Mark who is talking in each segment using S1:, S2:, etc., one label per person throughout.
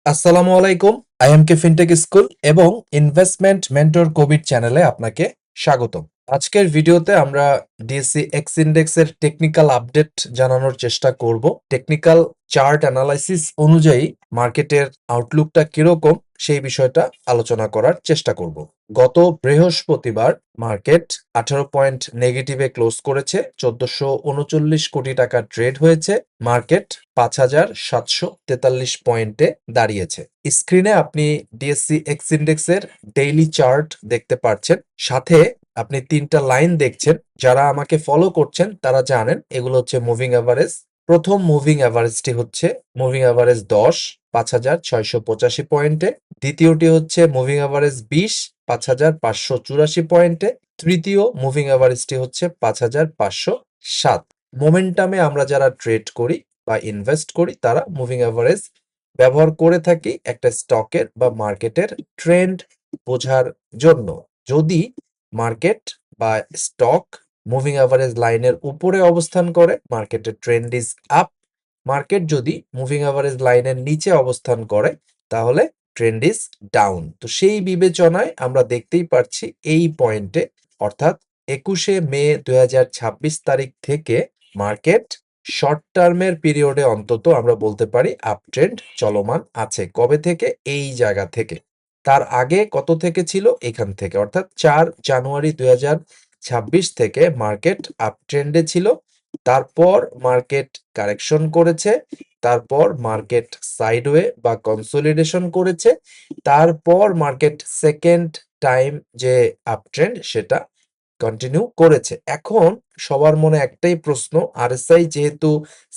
S1: আসসালামু আলাইকুম। আইএমকে fintech school এবং ইনভেস্টমেন্ট মেন্টর কোভিড চ্যানেলে আপনাকে স্বাগতম। আজকের ভিডিওতে আমরা ডিএসসি এক্স ইন্ডেক্সের টেকনিক্যাল আপডেট জানানোর চেষ্টা করব। টেকনিক্যাল চার্ট অ্যানালাইসিস অনুযায়ী মার্কেটের আউটলুকটা কিরকম সেই বিষয়টা আলোচনা করার চেষ্টা করব। গত বৃহস্পতিবার মার্কেট 18 পয়েন্ট নেগেটিভে ক্লোজ করেছে। 1439 কোটি টাকা ট্রেড হয়েছে। মার্কেট 5743 পয়েন্টে দাঁড়িয়েছে। স্ক্রিনে আপনি ডিএসসি এক্স ইন্ডেক্সের ডেইলি চার্ট দেখতে পাচ্ছেন। সাথে আপনি 3টা লাইন দেখছেন। যারা আমাকে ফলো করছেন তারা জানেন এগুলো হচ্ছে মুভিং এভারেজ। প্রথম মুভিং এভারেজটি হচ্ছে মুভিং এভারেজ 10 5685 পয়েন্টে। দ্বিতীয়টি হচ্ছে মুভিং এভারেজ 20 5584 পয়েন্টে। তৃতীয় মুভিং এভারেজটি হচ্ছে 5507। মোমেন্টামে আমরা যারা ট্রেড করি বা ইনভেস্ট করি তারা মুভিং এভারেজ ব্যবহার করে থাকি একটা স্টকের বা মার্কেটের ট্রেন্ড বোঝার জন্য। যদি মার্কেট বা স্টক মুভিং এভারেজ লাইনের উপরে অবস্থান করে মার্কেটের ট্রেন্ড ইজ আপ। মার্কেট যদি মুভিং এভারেজ লাইনের নিচে অবস্থান করে তাহলে ট্রেন্ড ইজ ডাউন। তো সেই বিবেচনায় আমরা দেখতেই পাচ্ছি এই পয়েন্টে অর্থাৎ 21শে মে 2026 তারিখ থেকে মার্কেট শর্ট টার্মের পিরিয়ডে অন্তত আমরা বলতে পারি আপ ট্রেন্ড চলমান আছে। কবে থেকে? এই জায়গা থেকে। তার আগে কত থেকে ছিল? এখান থেকে অর্থাৎ 4 জানুয়ারি 2026 থেকে মার্কেট আপ ট্রেন্ডে ছিল। তারপর মার্কেট কারেকশন করেছে। তারপর মার্কেট সাইডওয়ে বা কনসোলিডেশন করেছে। তারপর মার্কেট সেকেন্ড টাইম যে আপ ট্রেন্ড সেটা কন্টিনিউ করেছে। এখন সবার মনে একটাই প্রশ্ন, আরএসআই যেহেতু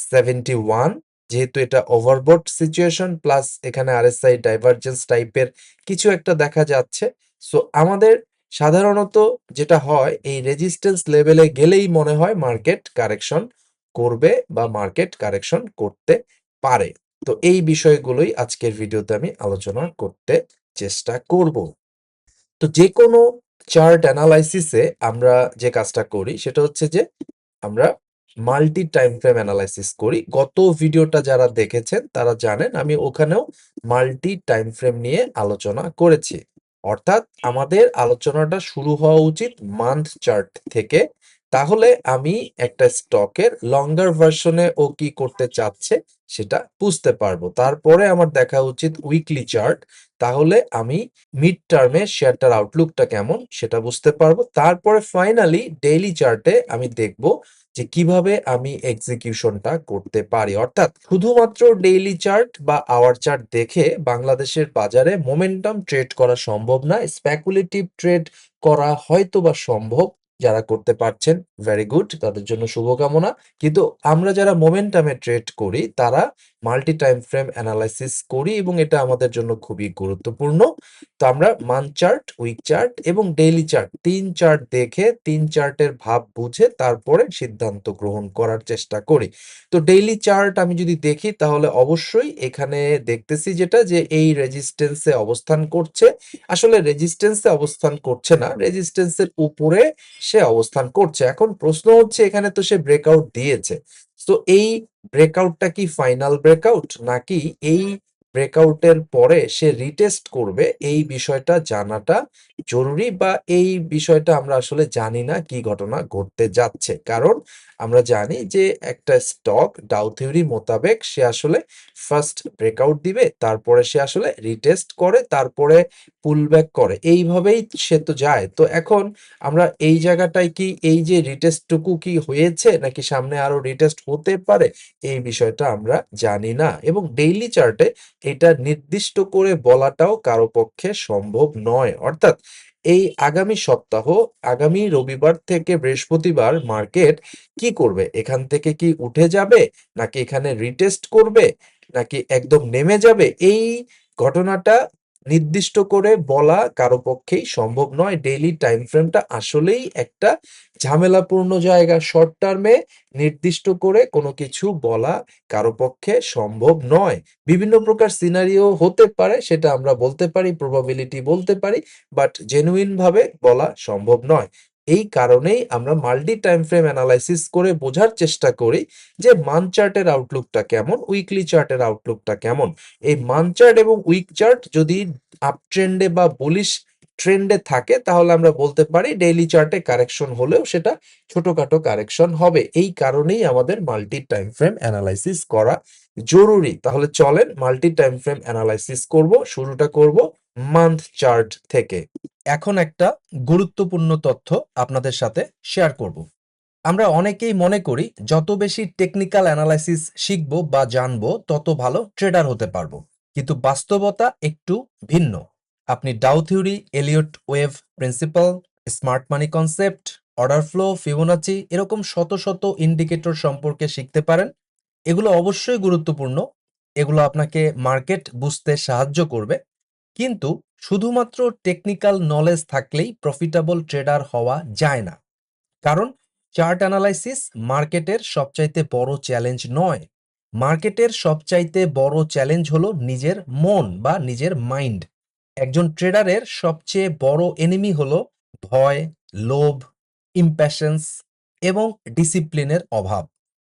S1: 71, যেহেতু এটা ওভারবট সিচুয়েশন প্লাস এখানে আরএসআই ডাইভারজেন্স টাইপের কিছু একটা দেখা যাচ্ছে। সো আমাদের সাধারণত যেটা হয় এই রেজিস্ট্যান্স লেভেলে গেলেই মনে হয় মার্কেট কারেকশন করবে বা মার্কেট কারেকশন করতে পারে। তো এই বিষয়গুলোই আজকের ভিডিওতে আমি আলোচনা করতে চেষ্টা করব। তো যেকোনো চার্ট অ্যানালাইসিসে আমরা যে কাজটা করি সেটা হচ্ছে যে আমরা মাল্টি টাইম ফ্রেম অ্যানালাইসিস করি। গত ভিডিওটা যারা দেখেছেন তারা জানেন আমি ওখানেও মাল্টি টাইম ফ্রেম নিয়ে আলোচনা করেছি। অর্থাৎ আমাদের আলোচনাটা শুরু হওয়া উচিত মান্থ চার্ট থেকে। তাহলে আমি একটা স্টকের লঙ্গার ভার্সনে ও কি করতে চাচ্ছে সেটা বুঝতে পারবো। তারপরে আমার দেখা উচিত উইকলি চার্ট। তাহলে আমি মিড টার্মে শেয়ারটার আউটলুকটা কেমন সেটা বুঝতে পারবো। তারপরে ফাইনালি ডেইলি চার্টে আমি দেখব যে কিভাবে আমি এক্সিকিউশনটা করতে পারি। অর্থাৎ শুধুমাত্র ডেইলি চার্ট বা আওয়ার চার্ট দেখে বাংলাদেশের বাজারে মোমেন্টাম ট্রেড করা সম্ভব না। স্পেকুলেটিভ ট্রেড করা হয়তো বা সম্ভব। যারা করতে পারছেন ভেরি গুড, তাদের জন্য শুভকামনা। কিন্তু আমরা যারা মোমেন্টামে ট্রেড করি তারা মাল্টি টাইম ফ্রেম অ্যানালাইসিস করি এবং এটা আমাদের জন্য খুবই গুরুত্বপূর্ণ। তো আমরা মান্থ চার্ট, উইক চার্ট এবং ডেইলি চার্ট 3 চার্ট দেখে 3 চার্টের ভাব বুঝে তারপরে সিদ্ধান্ত গ্রহণ করার চেষ্টা করি। তো ডেইলি চার্ট আমি যদি দেখি তাহলে অবশ্যই এখানে দেখতেছি যেটা যে এই রেজিস্ট্যান্সে অবস্থান করছে। আসলে রেজিস্ট্যান্সে অবস্থান করছে না, রেজিস্ট্যান্সের উপরে সে অবস্থান করছে। এখন প্রশ্ন হচ্ছে এখানে তো সে ব্রেকআউট দিয়েছে। তো এই ব্রেকআউটটা কি ফাইনাল ব্রেকআউট নাকি এই ব্রেকআউটের পরে সে রিটেস্ট করবে? এই বিষয়টা জানাটা জরুরি বা এই বিষয়টা আমরা আসলে জানি না কি ঘটনা ঘটতে যাচ্ছে। কারণ আমরা জানি যে একটা স্টক ডাউ থিওরি মোতাবেক সে আসলে ফার্স্ট ব্রেকআউট দিবে, তারপরে সে আসলে রিটেস্ট করে, তারপরে পুলব্যাক করে। এইভাবেই সে তো যায়। তো এখন আমরা এই জায়গাটায় কি এই যে রিটেস্টটুকু কি হয়েছে নাকি সামনে আরো রিটেস্ট হতে পারে এই বিষয়টা আমরা জানি না এবং ডেইলি চার্টে এটা নির্দিষ্ট করে বলাটাও কারো পক্ষে সম্ভব নয়। অর্থাৎ এই আগামী সপ্তাহ, আগামী রবিবার থেকে বৃহস্পতিবার মার্কেট কি করবে? এখান থেকে কি উঠে যাবে নাকি এখানে রিটেস্ট করবে নাকি একদম নেমে যাবে? এই ঘটনাটা নির্দিষ্ট করে বলা কারো পক্ষেই সম্ভব নয়। ডেইলি টাইম ফ্রেমটা আসলেই একটা ঝামেলাপূর্ণ জায়গা। শর্ট টার্মে নির্দিষ্ট করে কোনো কিছু বলা কারো পক্ষে সম্ভব নয়। বিভিন্ন প্রকার সিনারিও হতে পারে, সেটা আমরা বলতে পারি, প্রবাবিলিটি বলতে পারি, বাট জেনুইন ভাবে বলা সম্ভব নয়। এই কারণেই আমরা মাল্টি টাইম ফ্রেম অ্যানালাইসিস করে বোঝার চেষ্টা করি যে মান্থ চার্টের আউটলুকটা কেমন, উইকলি চার্টের আউটলুকটা কেমন। এই মান্থ চার্ট এবং উইক চার্ট যদি আপ ট্রেন্ডে বা বুলিশ ট্রেন্ডে থাকে তাহলে আমরা বলতে পারি ডেইলি চার্টে কারেকশন হলেও সেটা ছোটখাটো কারেকশন হবে। এই কারণেই আমাদের মাল্টি টাইম ফ্রেম অ্যানালাইসিস করা জরুরি। তাহলে চলেন মাল্টি টাইম ফ্রেম অ্যানালাইসিস করব। শুরুটা করব মান্থ চার্ট থেকে। এখন একটা গুরুত্বপূর্ণ তথ্য আপনাদের সাথে শেয়ার করব। আমরা অনেকেই মনে করি যত বেশি টেকনিক্যাল অ্যানালাইসিস শিখব বা জানবো তত ভালো ট্রেডার হতে পারবো, কিন্তু বাস্তবতা একটু ভিন্ন। আপনি Dow theory, Elliott wave principle, smart money concept, order flow, Fibonacci এরকম শত শত ইন্ডিকেটর সম্পর্কে শিখতে পারেন। এগুলো অবশ্যই গুরুত্বপূর্ণ, এগুলো আপনাকে মার্কেট বুঝতে সাহায্য করবে, কিন্তু শুধুমাত্র টেকনিক্যাল নলেজ থাকলেই প্রফিটেবল ট্রেডার হওয়া যায় না। কারণ চার্ট অ্যানালাইসিস মার্কেটের সবচাইতে বড় চ্যালেঞ্জ নয়। মার্কেটের সবচাইতে বড় চ্যালেঞ্জ হলো নিজের মন বা নিজের মাইন্ড। একজন ট্রেডারের সবচেয়ে বড় এনিমি হলো ভয়, লোভ, ইম্প্যাশন্স এবং ডিসিপ্লিনের অভাব।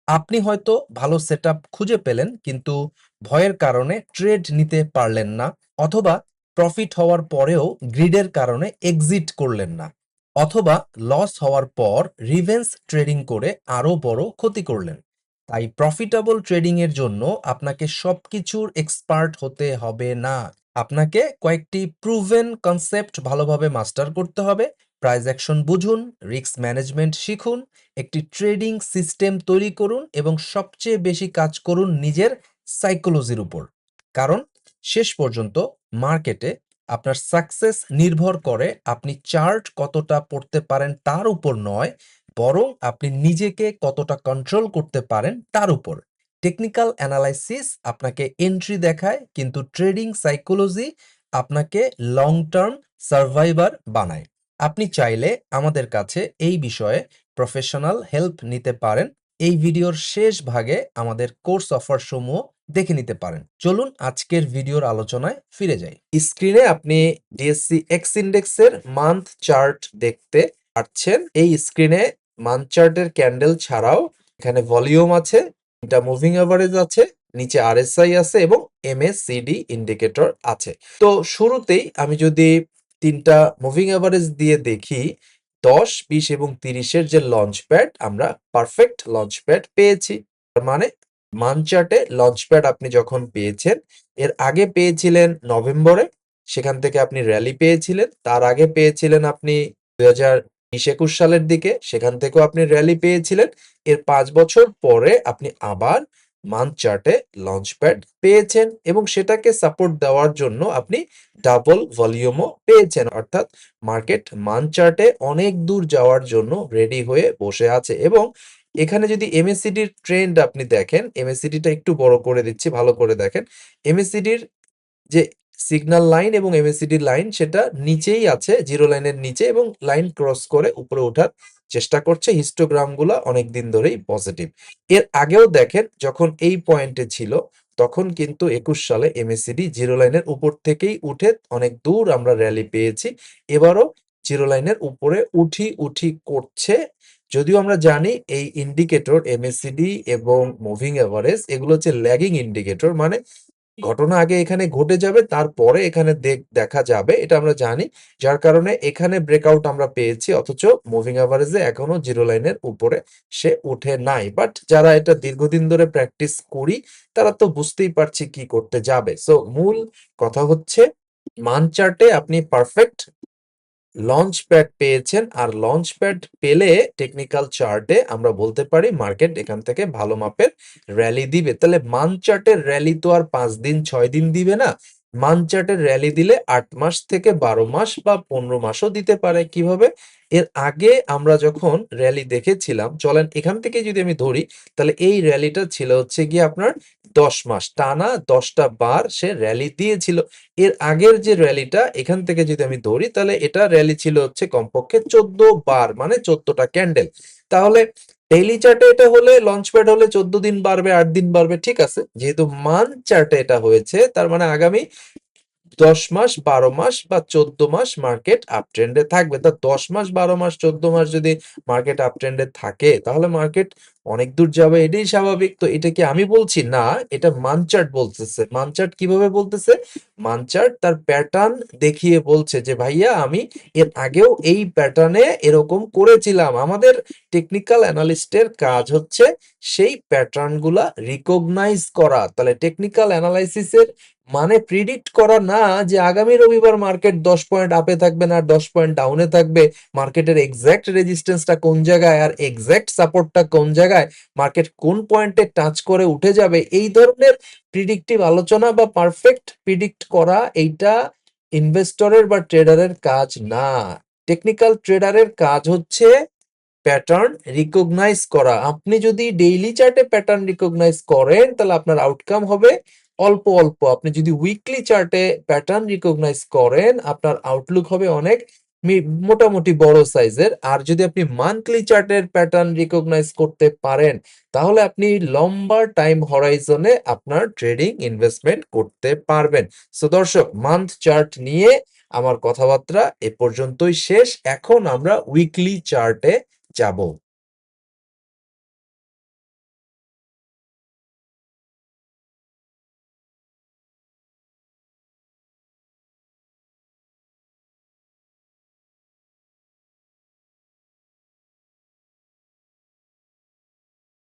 S1: আপনি হয়তো ভালো সেটআপ খুঁজে পেলেন, কিন্তু ভয়ের কারণে ট্রেড নিতে পারলেন না, অথবা প্রফিট হওয়ার পরেও গ্রিডের কারণে এক্সিট করলেন না, অথবা লস হওয়ার পর রিভেন্স ট্রেডিং করে আরো বড় ক্ষতি করলেন। তাই প্রফিটেবল ট্রেডিং এর জন্য আপনাকে সবকিছুর এক্সপার্ট হতে হবে না। আপনাকে কয়েকটি প্রুভেন কনসেপ্ট ভালোভাবে মাস্টার করতে হবে। প্রাইস অ্যাকশন বুঝুন, রিস্ক ম্যানেজমেন্ট শিখুন, একটি ট্রেডিং সিস্টেম তৈরি করুন এবং সবচেয়ে বেশি কাজ করুন নিজের সাইকোলজির উপর। কারণ শেষ পর্যন্ত মার্কেটে আপনার সাকসেস নির্ভর করে আপনি চার্ট কতটা পড়তে পারেন তার উপর নয়, বরং আপনি নিজেকে কতটা কন্ট্রোল করতে পারেন তার উপর। টেকনিক্যাল অ্যানালাইসিস আপনাকে এন্ট্রি দেখায়, কিন্তু ট্রেডিং সাইকোলজি আপনাকে লং টার্ম সার্ভাইভার বানায়। আপনি চাইলে আমাদের কাছে এই বিষয়ে প্রফেশনাল হেল্প নিতে পারেন। এই ভিডিওর শেষ ভাগে আমাদের কোর্স অফার সমূহ দেখে নিতে পারেন। চলুন আজকের ভিডিওর আলোচনায় ফিরে যাই। স্ক্রিনে আপনি ডিএসসি এক্স ইন্ডেক্সের মান্থ চার্ট দেখতে পাচ্ছেন। এই স্ক্রিনে মান্থ চার্টের ক্যান্ডেল ছাড়াও এখানে ভলিউম আছে, এটা মুভিং এভারেজ আছে, নিচে আরএসআই আছে এবং এমএসসিডি ইন্ডিকেটর আছে। তো শুরুতেই আমি যদি তিনটা মুভিং এভারেজ দিয়ে দেখি, 10, 20 এবং 30-এর যে লঞ্চ প্যাড, আমরা পারফেক্ট লঞ্চ প্যাড পেয়েছি। তার মানে মান্থ চার্টে লঞ্চ প্যাড আপনি যখন পেয়েছেন, এর আগে পেয়েছিলেন নভেম্বরে, সেখান থেকে আপনি র্যালি পেয়েছিলেন। তার আগে পেয়েছিলেন আপনি 2020-21 সালের দিকে, সেখান থেকেও আপনি র্যালি পেয়েছিলেন। এর 5 বছর পরে আপনি আবার মান্থ চার্টে লঞ্চ প্যাড পেয়েছেন এবং সেটাকে সাপোর্ট দেওয়ার জন্য আপনি ডাবল ভলিউমও পেয়েছেন। অর্থাৎ মার্কেট মান্থ চার্টে অনেক দূর যাওয়ার জন্য রেডি হয়ে বসে আছে। এবং এখানে যদি এমএসসিডির ট্রেন্ড আপনি দেখেন, এমএসসিডিটা একটু বড় করে দিচ্ছি, ভালো করে দেখেন। এমএসসিডির যে সিগন্যাল লাইন এবং এমএসসিডি লাইন সেটা নিচেই আছে, জিরো লাইনের নিচে, এবং লাইন ক্রস করে উপরে ওঠার চেষ্টা করছে। হিস্টোগ্রামগুলো অনেক দিন ধরেই পজিটিভ। এর আগেও দেখেন যখন এই পয়েন্টে ছিল তখন কিন্তু 21 সালে এমএসসিডি জিরো লাইনের উপর থেকেই উঠে অনেক দূর আমরা র্যালি পেয়েছি। এবারও জিরো লাইনের উপরে উঠি উঠি করছে। যদিও আমরা জানি এই ইন্ডিকেটর এমএসসিডি এবং মুভিং এভারেজ এগুলো হচ্ছে ল্যাগিং ইন্ডিকেটর, মানে ঘটনা আগে এখানে ঘটে যাবে, তারপরে এখানে দেখা যাবে, এটা আমরা জানি। যার কারণে এখানে ব্রেকআউট আমরা পেয়েছি, অথচ মুভিং এভারেজে এখনো জিরো লাইনের উপরে সে উঠে নাই। বাট যারা এটা দীর্ঘদিন ধরে প্র্যাকটিস করি তারা তো বুঝতেই পারছি কি করতে যাবে। সো মূল কথা হচ্ছে মান্থ চার্টে আপনি পারফেক্ট লঞ্চ প্যাড পেয়েছেন, আর লঞ্চ প্যাড পেলে টেকনিক্যাল চার্টে আমরা বলতে পারি মার্কেট এখান থেকে ভালো মাপের র্যালি দিবে। তাহলে মান্থ চার্টের র্যালি তো আর 5 দিন 6 দিন দিবে না। মান্থ চার্টের র্যালি দিলে 8 মাস থেকে 12 মাস বা 15 মাসও দিতে পারে। কিভাবে? এর আগে আমরা যখন র্যালি দেখেছিলাম, চলেন এখান থেকে যদি আমি ধরি, তাহলে এই র্যালিটা ছিল হচ্ছে গিয়ে আপনার 10 মাস টানা 10টা বার সে র্যালি দিয়েছিল। এর আগের যে র্যালিটা এখান থেকে যদি আমি ধরি, তাহলে এটা র্যালি ছিল হচ্ছে কমপক্ষে 14 বার, মানে 14টা ক্যান্ডেল। তাহলে ডেইলি চার্টে এটা হলে, লঞ্চ প্যাড হলে 14 দিন বাড়বে, 8 দিন বাড়বে, ঠিক আছে। যেহেতু মান্থ চার্টে এটা হয়েছে, তার মানে আগামী 10 মাস, 12 মাস বা 14 মাস মার্কেট আপ ট্রেন্ডে থাকবে। তা 10 মাস, 12 মাস, 14 মাস যদি মার্কেট আপ ট্রেন্ডে থাকে তাহলে মার্কেট অনেক দূর যাবে, এটাই স্বাভাবিক। তো এটা কি আমি বলছি? না, এটা মান চার্ট বলতেছে। মান চার্ট কিভাবে বলতেছে? মান চার্ট তার প্যাটার্ন দেখিয়ে বলছে যে ভাইয়া আমি এর আগেও এই প্যাটার্নে এরকম করেছিলাম। আমাদের টেকনিক্যাল অ্যানালিস্টের কাজ হচ্ছে সেই প্যাটার্ন গুলা রিকগনাইজ করা। তাহলে টেকনিক্যাল অ্যানালাইসিসের মানে প্রিডিক্ট করা না যে আগামী রবিবার মার্কেট 10 পয়েন্ট আপে থাকবে না 10 পয়েন্ট ডাউনে থাকবে, মার্কেটের এক্সাক্ট রেজিস্ট্যান্সটা কোন জায়গায় আর এক্সাক্ট সাপোর্টটা কোন জায়গায়, মার্কেট কোন পয়েন্টে টাচ করে উঠে যাবে, এই ধরনের প্রিডিক্টিভ আলোচনা বা পারফেক্ট প্রিডিক্ট করা এইটা ইনভেস্টরের বা ট্রেডারের কাজ না। টেকনিক্যাল ট্রেডারের কাজ হচ্ছে প্যাটার্ন রিকগনাইজ করা। আপনি যদি ডেইলি চার্টে প্যাটার্ন রিকগনাইজ করেন তাহলে আপনার আউটকাম হবে অল্প অল্প। আপনি যদি উইকলি চার্টে প্যাটার্ন রিকগনাইজ করেন আপনার আউটলুক হবে অনেক মোটামুটি বড় সাইজের। আর যদি আপনি মান্থলি চার্টের প্যাটার্ন রিকগনাইজ করতে পারেন তাহলে আপনি লম্বা টাইম হরাইজনে আপনার ট্রেডিং ইনভেস্টমেন্ট করতে পারবেন। সো দর্শক, মান্থ চার্ট নিয়ে আমার কথাবার্তা এ পর্যন্তই শেষ। এখন আমরা উইকলি চার্টে যাব।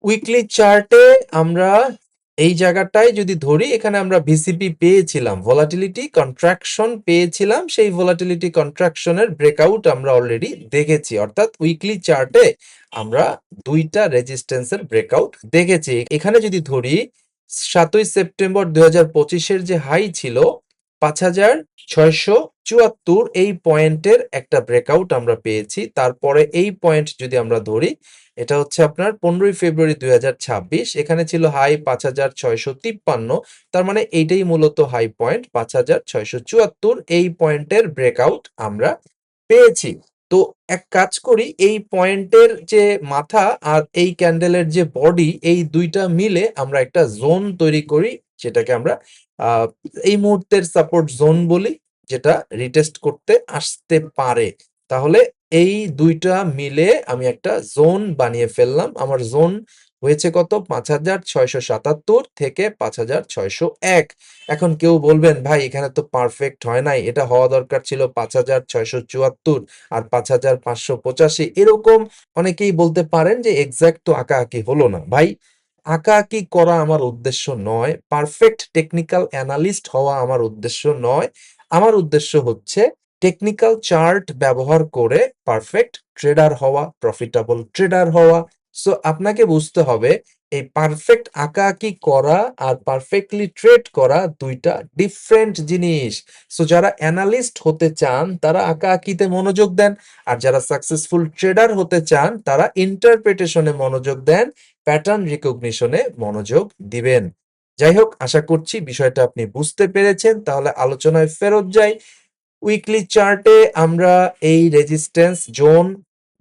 S1: উইকলি চার্টে আমরা এই জায়গাটায় যদি ধরি, এখানে আমরা ভিসিপি পেয়েছিলাম, ভলাটিলিটি কন্ট্রাকশন পেয়েছিলাম, সেই ভলাটিলিটি কন্ট্রাকশনের ব্রেকআউট আমরা অলরেডি দেখেছি। অর্থাৎ উইকলি চার্টে আমরা দুইটা রেজিস্ট্যান্সের ব্রেকআউট দেখেছি। এখানে যদি ধরি 7ই সেপ্টেম্বর 2025-এর যে হাই ছিল 5674, এই পয়েন্টের একটা ব্রেকআউট আমরা পেয়েছি। তারপরে এই পয়েন্ট যদি আমরা ধরি, এটা হচ্ছে আপনার 15ই ফেব্রুয়ারি 2026, এখানে ছিল হাই 5653, তার মানে এইটাই মূলত হাই পয়েন্ট 5674, এই পয়েন্টের ব্রেকআউট আমরা পেয়েছি। তো এক কাজ করি, এই পয়েন্টের যে মাথা আর এই ক্যান্ডেলের যে বডি, এই দুইটা মিলে আমরা একটা জোন তৈরি করি, যেটাকে আমরা আহ, এই মুহূর্তের সাপোর্ট জোন বলি, যেটা রিটেস্ট করতে আসতে পারে। তাহলে এই দুইটা মিলে আমি একটা জোন বানিয়ে ফেললাম। আমার জোন হয়েছে কত? 5677 থেকে 5601। এখন কেউ বলবেন ভাই এখানে তো পারফেক্ট হয় নাই, এটা হওয়া দরকার ছিল 5674 আর 5585, এরকম অনেকেই বলতে পারেন যে এক্সাক্ট তো আঁকাআঁকি হলো না। ভাই, আঁকাআঁকি করা আমার উদ্দেশ্য নয়, পারফেক্ট টেকনিক্যাল অ্যানালিস্ট হওয়া আমার উদ্দেশ্য নয়। আমার উদ্দেশ্য হচ্ছে টেকনিক্যাল চার্ট ব্যবহার করে পারফেক্ট ট্রেডার হওয়া, প্রফিটেবল ট্রেডার হওয়া। সো আপনাকে বুঝতে হবে এই পারফেক্ট আঁকাআঁকি করা আর পারফেক্টলি ট্রেড করা দুইটা ডিফারেন্ট জিনিস। সো যারা অ্যানালিস্ট হতে চান তারা আঁকাআঁকিতে মনোযোগ দেন, আর যারা সাকসেসফুল ট্রেডার হতে চান তারা ইন্টারপ্রিটেশনে মনোযোগ দেন, প্যাটার্ন রিকগনিশনে মনোযোগ দিবেন। যাই হোক, আশা করছি বিষয়টা আপনি বুঝতে পেরেছেন। তাহলে আলোচনায় ফেরত যাই। উইকলি চার্টে আমরা এই রেজিস্ট্যান্স জোন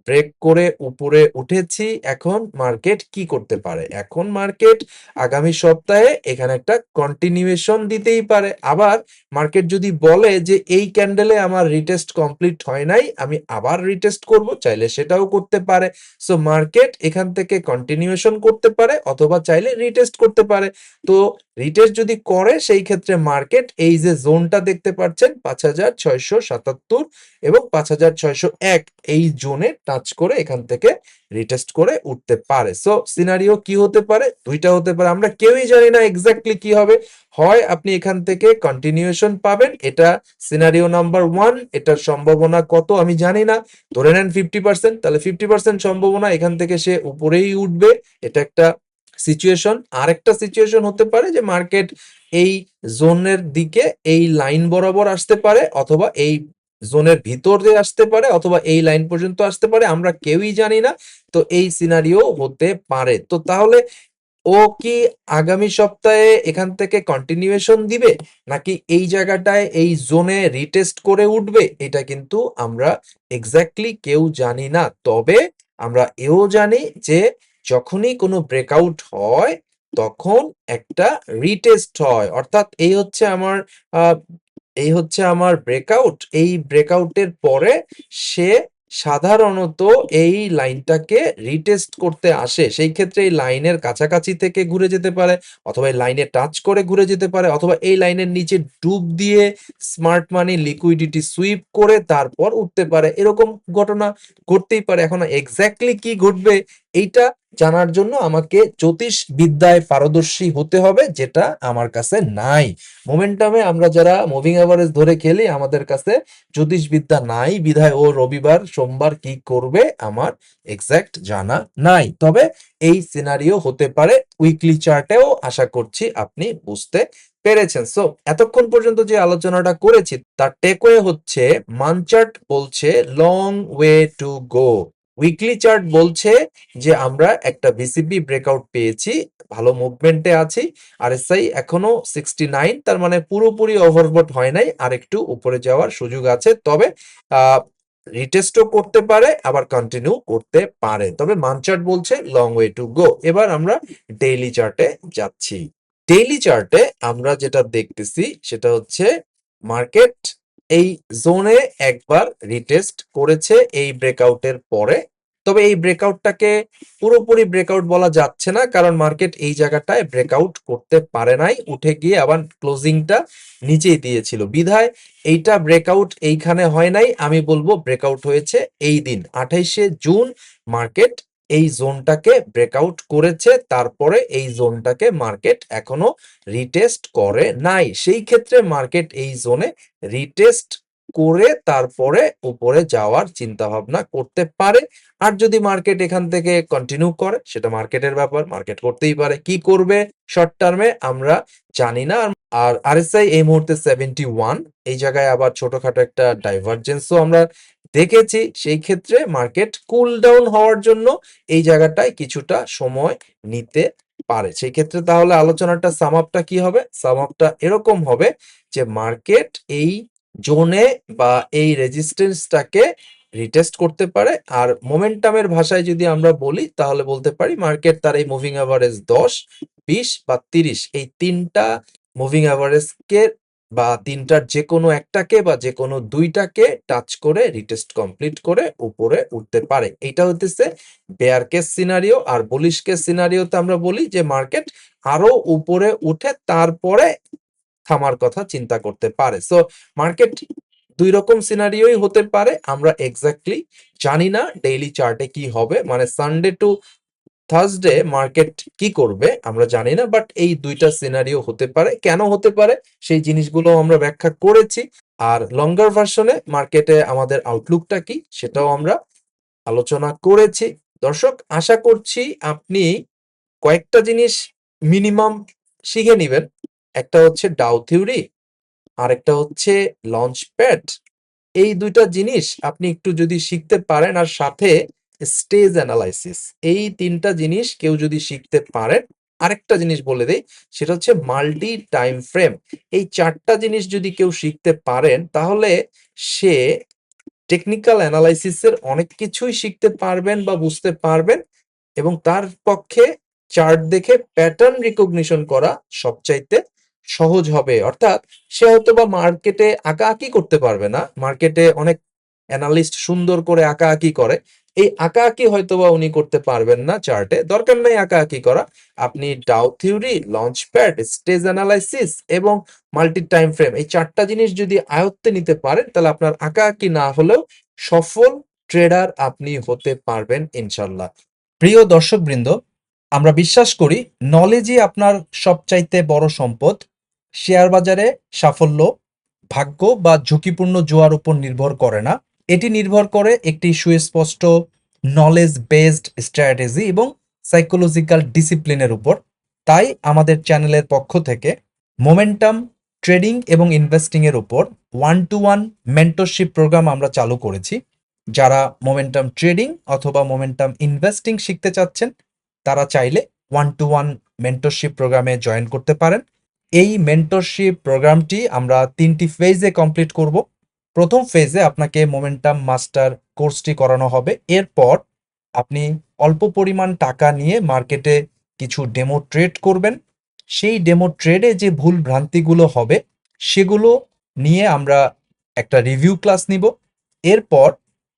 S1: ব্রেক করে উপরে উঠেছি। এখন মার্কেট কি করতে পারে? এখন মার্কেট আগামী সপ্তাহে এখানে একটা কন্টিনিউয়েশন দিতেই পারে। আবার মার্কেট যদি বলে যে এই ক্যান্ডেলে আমার রিটেস্ট কমপ্লিট হয় নাই, আমি আবার রিটেস্ট করব, চাইলে সেটাও করতে পারে। সো মার্কেট এখান থেকে কন্টিনিউয়েশন করতে পারে অথবা চাইলে রিটেস্ট করতে পারে। তো রিটেস্ট যদি করে সেই ক্ষেত্রে মার্কেট এই যে জোনটা দেখতে পাচ্ছেন 5677 এবং 5601, এই জোনে টাচ করে এখান থেকে রিটেস্ট করে উঠতে পারে। সো সিনারিও কি হতে পারে? দুইটা হতে পারে, আমরা কেউই জানি না এক্স্যাক্টলি কি হবে। হয় আপনি এখান থেকে কন্টিনিউয়েশন পাবেন, এটা সিনারিও নাম্বার 1, এটার সম্ভাবনা কত আমি জানি না, ধরে নেন 50%, তাহলে 50% সম্ভাবনা এখান থেকে সে উপরেই উঠবে, এটা একটা সিচুয়েশন। আরেকটা সিচুয়েশন হতে পারে যে মার্কেট এই জোনের দিকে এই লাইন বরাবর আসতে পারে, অথবা এই জোনের ভিতরে আসতে পারে, অথবা এই লাইন পর্যন্ত আসতে পারে, আমরা কেউই জানি না। তো এই সিনারিও হতে পারে। তো তাহলে ও কি আগামী সপ্তাহে এখান থেকে কন্টিনিউয়েশন দিবে নাকি এই জায়গাটায় এই জোনে রিটেস্ট করে উঠবে, এটা কিন্তু আমরা এক্স্যাক্টলি কেউ জানি না। তবে আমরা এও জানি যে যখনই কোনো ব্রেকআউট হয় তখন একটা রিটেস্ট হয়। অর্থাৎ এই হচ্ছে আমার এই হচ্ছে আমার ব্রেকআউট। এই ব্রেকআউটের পরে সে সাধারণত এই লাইনটাকে রিটেস্ট করতে আসে। সেই ক্ষেত্রে এই লাইনের কাছাকাছি থেকে ঘুরে যেতে পারে, অথবা এই লাইনে টাচ করে ঘুরে যেতে পারে, অথবা এই লাইনের নিচে ডুব দিয়ে স্মার্ট মানি লিকুইডিটি সুইপ করে তারপর উঠতে পারে। এরকম ঘটনা ঘটতেই পারে। এখন এক্স্যাক্টলি কি ঘটবে এইটা জানার জন্য আমাকে জ্যোতিষবিদ্যায় পারদর্শী হতে হবে, যেটা আমার কাছে নাই। মোমেন্টামে আমরা যারা মুভিং এভারেজ ধরে খেলি, আমাদের কাছে জ্যোতিষবিদ্যা নাই বিধায় ও রবিবার সোমবার কি করবে আমার এক্সাক্ট জানা নাই। তবে এই সিনারিও হতে পারে উইকলি চার্টেও, আশা করছি আপনি বুঝতে পেরেছেন। সো এতক্ষণ পর্যন্ত যে আলোচনাটা করেছি তার টেকওয়ে হচ্ছে, মান্থ চার্ট বলছে long way to go, weekly chart বলছে যে আমরা একটা ভিসিপি ব্রেকআউট পেয়েছি, ভালো মুভমেন্টে আছি, আরএসআই এখনো 69, তার মানে পুরোপুরি ওভারবট হয় নাই, আর একটু উপরে যাওয়ার সুযোগ আছে। তবে রিটেস্টও করতে পারে, আবার কন্টিনিউ করতে পারে। তবে মান্থ চার্ট বলছে লং ওয়ে টু গো। এবার আমরা ডেইলি চার্টে যাচ্ছি। ডেইলি চার্টে আমরা যেটা দেখতেছি সেটা হচ্ছে মার্কেট এই জোনে একবার রিটেস্ট করেছে এই ব্রেকআউটের পরে। তবে এই ব্রেকআউটটাকে পুরোপুরি ব্রেকআউট বলা যাচ্ছে না, কারণ মার্কেট এই জায়গাটায় ব্রেকআউট করতে পারে নাই, উঠে গিয়ে আবার ক্লোজিংটা নিচেই দিয়েছিল বিধায় এইটা ব্রেকআউট এইখানে হয় নাই। আমি বলবো ব্রেকআউট হয়েছে এই দিন 28শে জুন। মার্কেট এই জোনটাকে ব্রেকআউট করেছে, তারপরে এই জোনটাকে মার্কেট এখনো রিটেস্ট করে নাই। সেই ক্ষেত্রে মার্কেট এই জোনে রিটেস্ট করে তারপরে উপরে যাওয়ার চিন্তা ভাবনা করতে পারে। আর যদি মার্কেট এখান থেকে কন্টিনিউ করে, সেটা মার্কেটের ব্যাপার, মার্কেট করতেই পারে। কি করবে শর্ট টার্মে আমরা জানি না। আর আরএসআই এই মুহূর্তে 71, এই জায়গায় আবার ছোটখাটো একটা ডাইভারজেন্সও আমরা দেখেছি। সেই ক্ষেত্রে মার্কেট কুল ডাউন হওয়ার জন্য এই জায়গাটায় কিছুটা সময় নিতে পারে। সেই ক্ষেত্রে তাহলে আলোচনাটা সাম আপটা কি হবে? সাম আপটা এরকম হবে যে মার্কেট এই জোনে বা এই রেজিস্ট্যান্সটাকে রিটেস্ট করতে পারে। আর মোমেন্টামের ভাষায় যদি আমরা বলি তাহলে বলতে পারি মার্কেট তার এই মুভিং অ্যাভারেজ 10, 20 বা 30, এই তিনটা মুভিং অ্যাভারেজকে বা তিনটার যে কোনো একটাকে বা যে কোনো দুইটাকে টাচ করে রিটেস্ট কমপ্লিট করে উপরে উঠতে পারে। এইটা হতেছে বেয়ার কেস সিনারিও। আর বুলিশ কেস সিনারিওতে আমরা বলি যে মার্কেট আরো উপরে উঠে তারপরে থামার কথা চিন্তা করতে পারে। সো মার্কেট দুই রকম সিনারিওই হতে পারে। আমরা এক্স্যাক্টলি জানি না ডেইলি চার্টে কি হবে, মানে সানডে টু থার্সডে মার্কেট কি করবে আমরা জানি না। বাট এই দুইটা সিনারিও হতে পারে। কেন হতে পারে সেই জিনিসগুলো আমরা ব্যাখ্যা করেছি। আর লঙ্গার ভার্সনে মার্কেটে আমাদের আউটলুকটা কি সেটাও আমরা আলোচনা করেছি। দর্শক, আশা করছি আপনি কয়েকটা জিনিস মিনিমাম শিখে নিবেন। একটা হচ্ছে ডাও থিওরি, আরেকটা হচ্ছে লঞ্চ প্যাড। এই দুইটা জিনিস আপনি একটু যদি শিখতে পারেন, আর সাথে স্টেজ অ্যানালাইসিস, এই তিনটা জিনিস কেউ যদি শিখতে পারেন, আরেকটা জিনিস বলে দেই, সেটা হচ্ছে মাল্টি টাইম ফ্রেম। এই চারটা জিনিস যদি কেউ শিখতে পারেন তাহলে সে টেকনিক্যাল অ্যানালাইসিসের অনেক কিছুই শিখতে পারবেন বা বুঝতে পারবেন, এবং তার পক্ষে চার্ট দেখে প্যাটার্ন রিকগনিশন করা সবচাইতে সহজ হবে। অর্থাৎ সে হয়তোবা মার্কেটে আঁকাআঁকি করতে পারবে না, মার্কেটে অনেক অ্যানালিস্ট সুন্দর করে আঁকাআঁকি করে, এই আঁকাআঁকি হয়তোবা উনি করতে পারবেন না চার্টে। দরকার নাই আঁকাআঁকি করা, আপনি Dow theory, launch pad, stage analysis এবং মাল্টি টাইম ফ্রেম, এই চারটা জিনিস যদি আয়ত্তে নিতে পারেন তাহলে আপনার আঁকাআঁকি না হলেও সফল ট্রেডার আপনি হতে পারবেন ইনশাল্লাহ। প্রিয় দর্শকবৃন্দ, আমরা বিশ্বাস করি নলেজই আপনার সবচাইতে বড় সম্পদ। শেয়ার বাজারে সাফল্য ভাগ্য বা ঝুঁকিপূর্ণ জোয়ার উপর নির্ভর করে না, এটি নির্ভর করে একটি সুস্পষ্ট নলেজ বেসড স্ট্র্যাটেজি এবং সাইকোলজিক্যাল ডিসিপ্লিনের উপর। তাই আমাদের চ্যানেলের পক্ষ থেকে মোমেন্টাম ট্রেডিং এবং ইনভেস্টিং এর উপর 1-to-1 মেন্টরশিপ প্রোগ্রাম আমরা চালু করেছি। যারা মোমেন্টাম ট্রেডিং অথবা মোমেন্টাম ইনভেস্টিং শিখতে চাচ্ছেন তারা চাইলে 1-to-1 মেন্টরশিপ প্রোগ্রামে জয়েন করতে পারেন। এই মেন্টরশিপ প্রোগ্রামটি আমরা 3টি ফেজে কমপ্লিট করব। প্রথম ফেজে আপনাকে মোমেন্টাম মাস্টার কোর্সটি করানো হবে। এরপর আপনি অল্প পরিমাণ টাকা নিয়ে মার্কেটে কিছু ডেমো ট্রেড করবেন। সেই ডেমো ট্রেডে যে ভুল ভ্রান্তিগুলো হবে সেগুলো নিয়ে আমরা একটা রিভিউ ক্লাস নিব। এরপর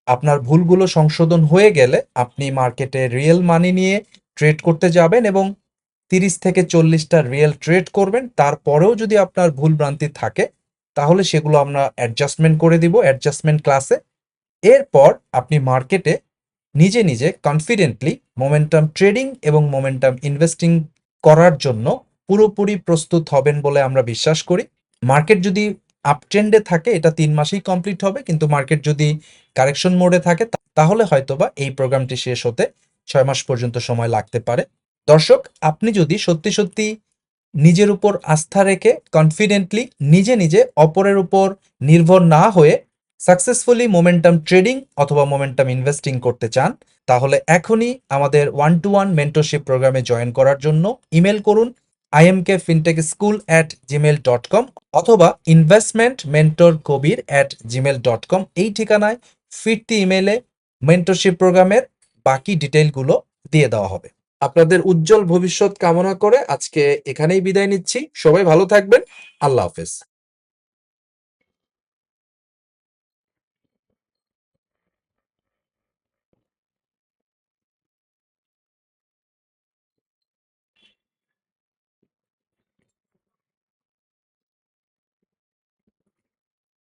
S1: আপনার ভুলগুলো সংশোধন হয়ে গেলে আপনি মার্কেটে রিয়েল মানি নিয়ে ট্রেড করতে যাবেন এবং 30 থেকে 40টা রিয়েল ট্রেড করবেন। তারপরেও যদি আপনার ভুল ভ্রান্তি থাকে তাহলে সেগুলো আমরা অ্যাডজাস্টমেন্ট করে দিব অ্যাডজাস্টমেন্ট ক্লাসে। এরপর আপনি মার্কেটে নিজে নিজে কনফিডেন্টলি মোমেন্টাম ট্রেডিং এবং মোমেন্টাম ইনভেস্টিং করার জন্য পুরোপুরি প্রস্তুত হবেন বলে আমরা বিশ্বাস করি। মার্কেট যদি আপট্রেন্ডে থাকে এটা 3 মাসেই কমপ্লিট হবে, কিন্তু মার্কেট যদি কারেকশন মোডে থাকে তাহলে হয়তোবা এই প্রোগ্রামটি শেষ হতে 6 মাস পর্যন্ত সময় লাগতে পারে। দর্শক, আপনি যদি সত্যি সত্যি নিজের উপর আস্থা রেখে কনফিডেন্টলি নিজে নিজে অপরের উপর নির্ভর না হয়ে সাকসেসফুলি মোমেন্টাম ট্রেডিং অথবা মোমেন্টাম ইনভেস্টিং করতে চান, তাহলে এখনই আমাদের 1-to-1 মেন্টরশিপ প্রোগ্রামে জয়েন করার জন্য ইমেল করুন imkfintechschool@gmail.com অথবা investmentmentorkobir@gmail.com। এই ঠিকানায় ফিরতি ইমেলে মেন্টরশিপ প্রোগ্রামের বাকি ডিটেইলগুলো দিয়ে দেওয়া হবে। আপনাদের উজ্জ্বল ভবিষ্যৎ কামনা করে আজকে এখানেই বিদায় নিচ্ছি। সবাই ভালো থাকবেন। আল্লাহ হাফেজ।